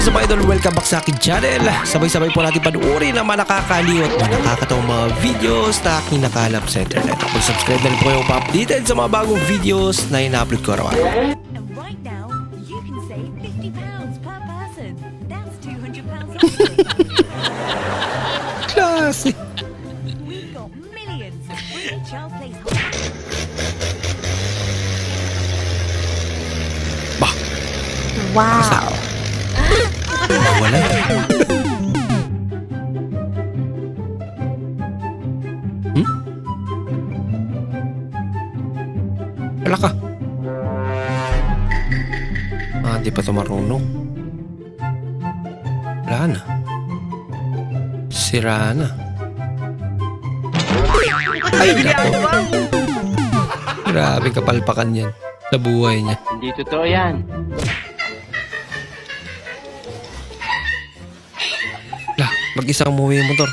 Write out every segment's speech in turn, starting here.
is up idol, welcome back sa akin channel. Sabay-sabay po natin panuorin ang mga nakakaliw at mga nakakatawang mga videos na aking nakalap sa internet. Mag-subscribe na rin po kayo pa-updated sa mga bagong videos na ina-upload ko araw-araw. And right now, you can save £50 per person. That's £200 only. Klase! We've got millions of free child place. Bah! Wow. Wala. Wala ka. Di pa ito marunong. Wala na. Sira na. Ay, nako. Grabe kapalpakan yan sa buhay niya. Hindi totoo yan. Lah, mag-isa umuwi yung motor.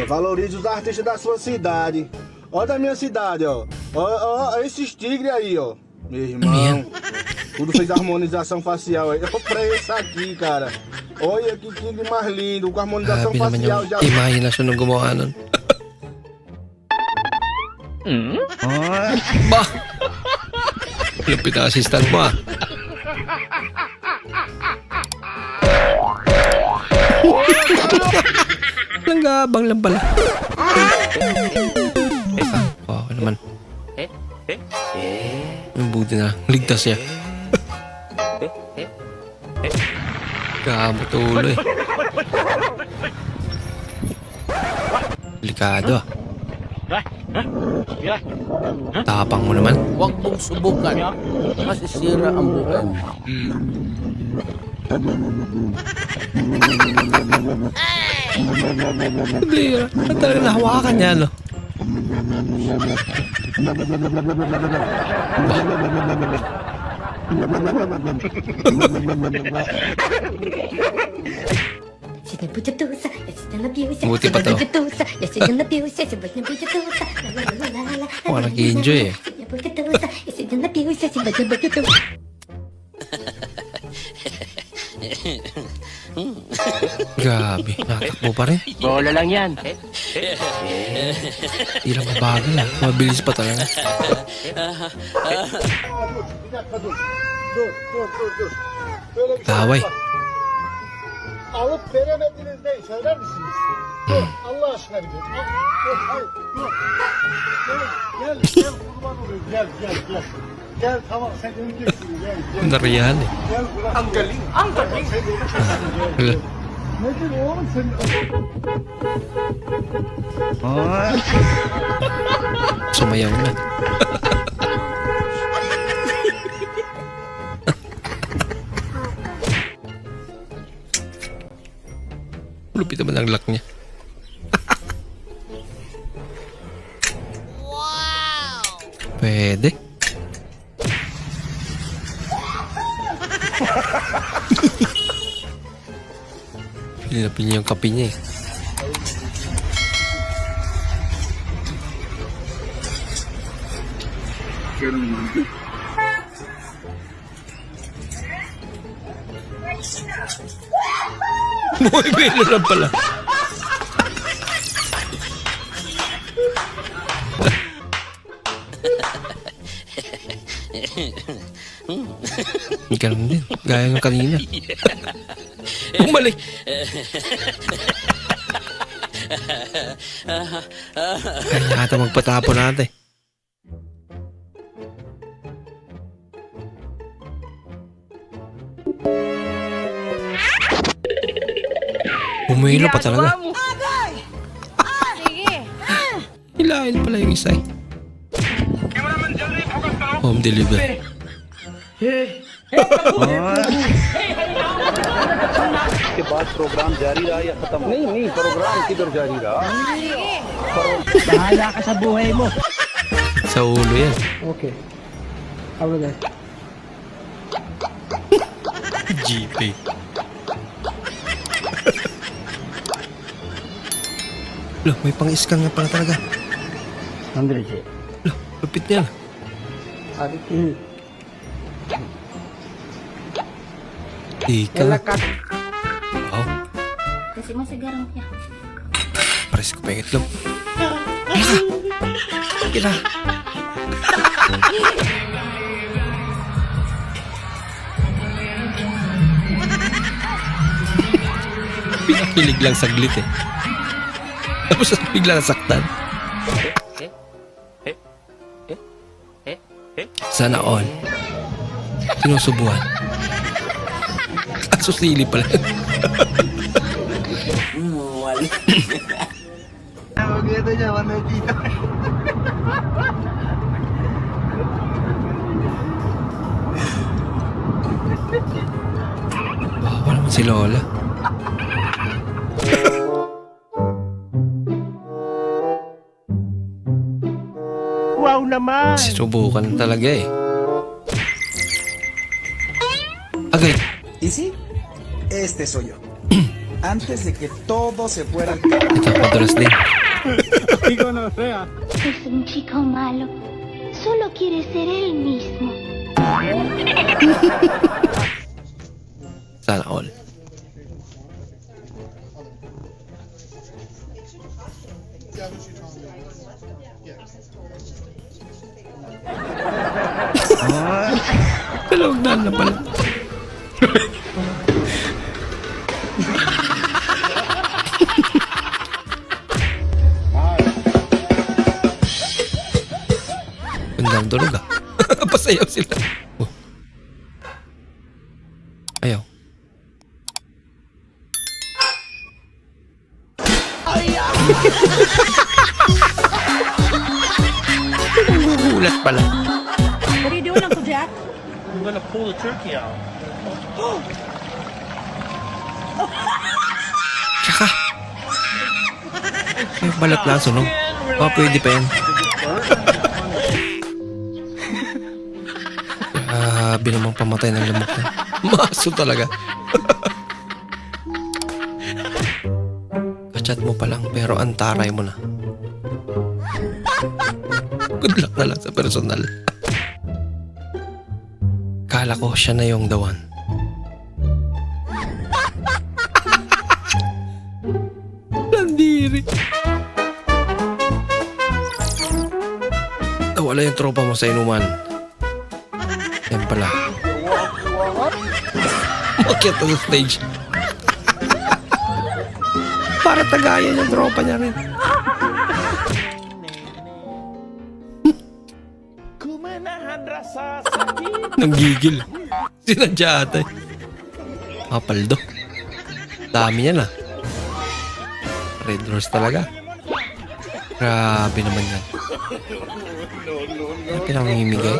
Valorize os artistas da sua cidade. Ó da minha cidade, ó. Ó esses tigres aí, ó. Meu irmão. Tudo fez harmonização facial aí. Ó pra esse aqui, cara. Olha que tigre mais lindo, com harmonização Grabe naman facial. yung imahinasyon ng gumawa nun. Bah! Lupit ang assistant mo ah. Langgabang lang pala. Okay naman. Yung buti na. Ligtas siya. Gamo tuloy. Delikado ah. Tapang mo naman. Huwag mong subukan. Masisira ang buhay mo. Bira. Ang talaga nahawakan niya, no? Buti pa to. Mukhang nag-i-enjoy eh. Grabe, natakbo pa rin. Bola lang yan. Hindi lang mabagal ah. Mabilis pa talaga. Taway. Alıp veremediniz de söyler misiniz? Allah aşkına bir gel. Hayır, dur. Gel kurban olayım. Gel. Gel tamam sen öneceksin. Gel. Nariyahan eh. Gel bırak. Ang galing. Sen öneceksin. Gel. Nedir oğlum senin? Sumayaw na. Lupit naman ang lock niya. Pwede. Pili na pili yung kape niya eh. Muy bilo lang pala. Ganun din. Gaya ng kanina. Bumalik. Kaya ata magpatapo natin. Humilo pa talaga. Hilahin pala yung isa eh. Home delivery. के बाद प्रोग्राम जारी रहा या खत्म? नहीं प्रोग्राम किधर जारी रहा? Bahala ka sa buhay mo. Sa ulo yan. Okay. How are that? GP. Loh, may pang-scan nga pala talaga. Andre J. Loh, lupit niya. Ika. Wow. Kasi masigarang niya. Pares ko pa yung itlog. Hala ka. Sige na. Pinakilig lang saglit eh. Tapos bigla nasaktan. Sana all. Sinusubuan. Kaso sili pala. Bawa naman si Lola. Wow naman! Sinubukan talaga eh. Agay. ¿Y sí? Este soy yo. Antes de que todo se fuera al Ito, madulas din. Es un chico malo. Solo quiere ser él mismo. Sana all. Dalawang daan na pala. Gandang tulog ah. Pasayaw sila. Oh. Ayaw. Gugulat pala. What are you doing, Uncle Jack? I'm gonna pull the turkey out. Tsaka. May balat lang sunog. Baka pwede pa yan. Grabe namang pamatay ng lamok na. Maso talaga. Kachat mo pa lang pero antaray mo na. Good luck na lang sa personal. Kala ko siya na yung the one. Landiri. Nawala yung tropa mo sa inuman. Yan pala. Umakyat na sa stage. Para tagayan yung tropa niya rin. Nanggigil. Sinadya ata eh. Mapaldo. Dami yan ah. Red Horse talaga. Grabe naman yan. Ano pinamimigay?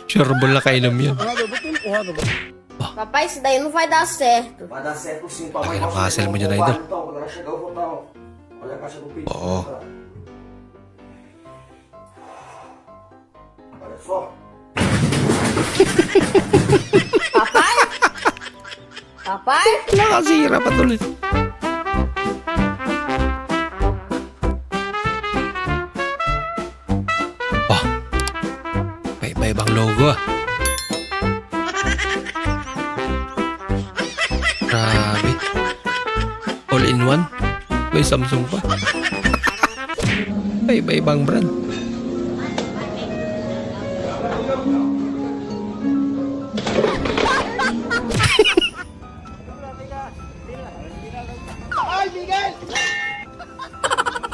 Sureball na kainom yan. Papai, isso daí não vai dar certo. Vai dar certo sim, Laki ng hassle mo dyan, idol. Então, quando ela chegar, eu vou botar, ó. Olha a caixa do pedido. Oo. Olha só. Papai? Papai? Nakasira pa tuloy. Oh. May iba-ibang logo ah. Grabe. All in one. May Samsung pa. May iba-ibang brand.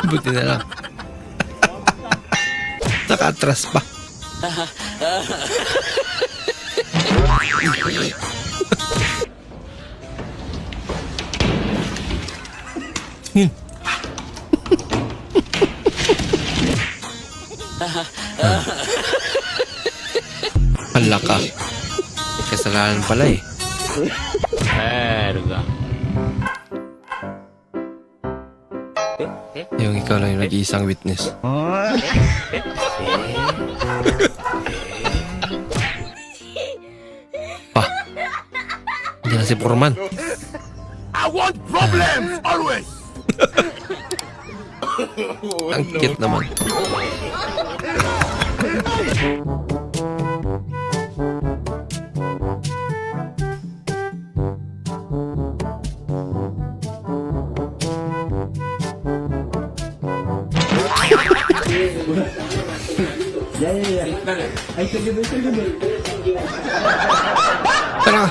Buti na lang. Nakatras pa. Hala ka. Kasalanan pala eh. Merda. Yung ikaw lang yung nag-iisang witness. Pa. Hindi na Parang si Foreman. I want problems always. Ang cute naman. Tara!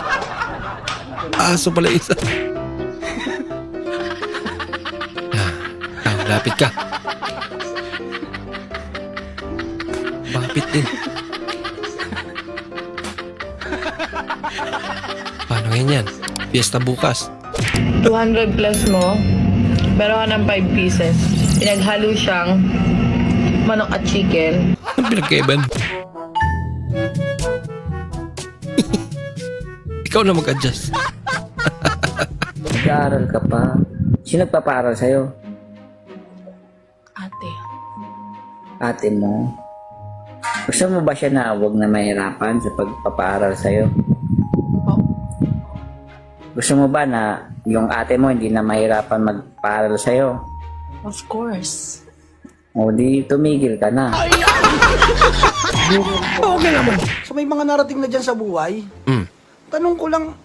Aso pala isa. Lapit ka. Bakit din? Paano yan? Fiesta bukas. 200 plus mo, meron ka ng 5 pieces. Pinaghalo siyang manok at chicken. Ang pinagkaiban? Ikaw na mag-adjust. Nag-aaral ka pa. Sino nagpapaaral sa'yo? Ate. Ate mo. Gusto mo ba siya na huwag na mahirapan sa pagpapaaral sa'yo? Gusto mo ba na yung ate mo hindi na mahirapan magpaaral sa'yo? Of course. O di tumigil ka na. Okay naman. So may mga narating na dyan sa buhay. Tanong ko lang,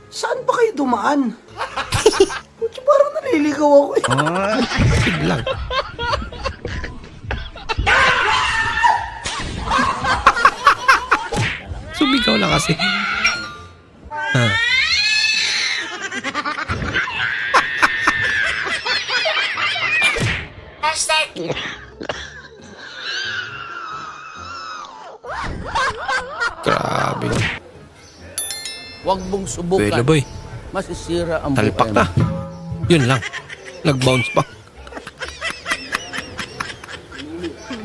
saan ba kayo dumaan? Kutsi, parang naliligaw ako eh. Biglang. Sumigaw na kasi. Grabe. Huwag mong subukan. Pwede boy. Masisira ang Talpak buhay na. mo. Yun lang. Nag-bounce back.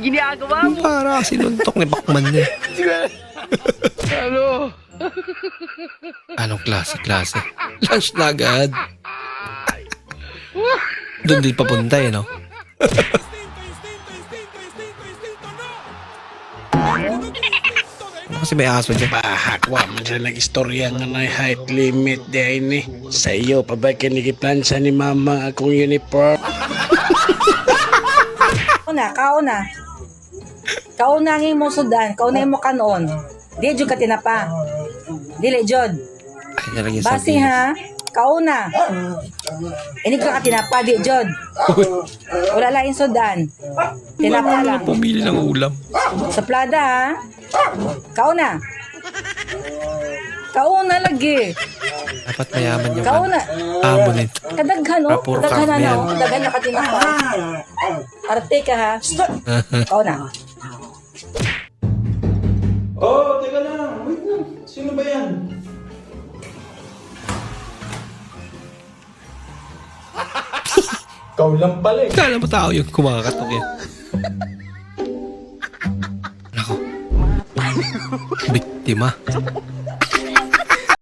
Ginagawa mo. Para sinuntok ni Pacman niya. Ano? Anong klase? Lunch na agad. Doon din papunta eh, no? Kasi may aso dyan. Bahakwa man siya nag-istorya nga na height limit din eh. Sa iyo, pa ba kinikiplansya ni mama akong uniform? Kauna. Kaunangin mo sudan, kaunahin mo kanon. Di jud ka tinapa. Dili jud. Ay, nalagyan sa Basi ha. Kauna. Ini ka tinapa di jud. Wala lain sudan. Tinapa lang. Pumili ng ulam. Sa plada ha. Kauna. Kauna lagi. Dapat mayaman yung Kauna. amo nito. Kadaghan oh. Puro Kadaghan karne na yan. oh. Kadaghan na katinapa. Arte ka ha. Kauna. Oh, teka lang. Wait lang. Sino ba yan? Ikaw lang pala eh. Kala mo tao yung kumakatok yan. Nako. Biktima.